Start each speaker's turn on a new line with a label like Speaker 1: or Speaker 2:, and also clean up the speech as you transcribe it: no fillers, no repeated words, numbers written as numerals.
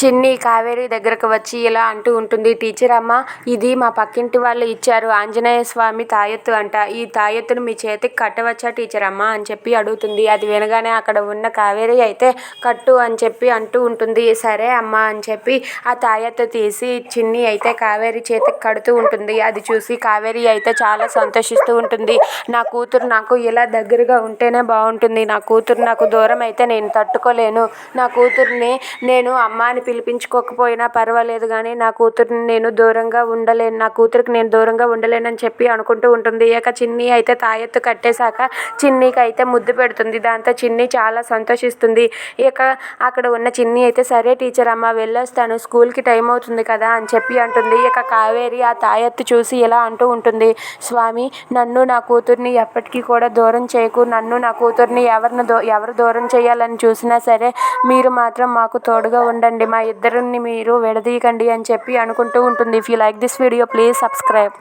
Speaker 1: చిన్ని కావేరి దగ్గరకు వచ్చి ఇలా అంటూ ఉంటుంది. టీచర్ అమ్మ, ఇది మా పక్కింటి వాళ్ళు ఇచ్చారు, ఆంజనేయ స్వామి తాయెత్తు అంట. ఈ తాయెత్తును మీ చేతికి కట్టవచ్చా టీచర్ అమ్మ అని చెప్పి అడుగుతుంది. అది వినగానే అక్కడ ఉన్న కావేరి అయితే కట్టు అని చెప్పి అంటూ ఉంటుంది. సరే అమ్మ అని చెప్పి ఆ తాయెత్తు తీసి చిన్ని అయితే కావేరి చేతికి కడుతూ ఉంటుంది. అది చూసి కావేరి అయితే చాలా సంతోషిస్తూ ఉంటుంది. నా కూతురు నాకు ఇలా దగ్గరగా ఉంటేనే బాగుంటుంది. నా కూతురు నాకు దూరం అయితే నేను తట్టుకోలేను. నా కూతుర్ని నేను అమ్మ అని పిలిపించుకోకపోయినా పర్వాలేదు, కానీ నా కూతుర్ని నేను దూరంగా ఉండలేను, నా కూతురికి నేను దూరంగా ఉండలేనని చెప్పి అనుకుంటూ ఉంటుంది. ఇక చిన్ని అయితే తాయెత్తు కట్టేశాక చిన్నికి అయితే ముద్దు పెడుతుంది. దాంతో చిన్ని చాలా సంతోషిస్తుంది. ఇక అక్కడ ఉన్న చిన్ని అయితే సరే టీచర్ అమ్మ, వెళ్ళొస్తాను, స్కూల్కి టైం అవుతుంది కదా అని చెప్పి అంటుంది. ఇక కావేరి ఆ తాయెత్తు చూసి ఇలా అంటూ ఉంటుంది. స్వామి, నన్ను నా కూతుర్ని ఎప్పటికీ కూడా దూరం చేయకు. నన్ను నా కూతుర్ని ఎవరు దూరం చేయాలని చూసినా సరే మీరు మాత్రం మాకు తోడుగా ఉండండి, మా ఇద్దరిని మీరు విడదీయకండి అని చెప్పి అనుకుంటూ ఉంటుంది. If you like this video, please subscribe.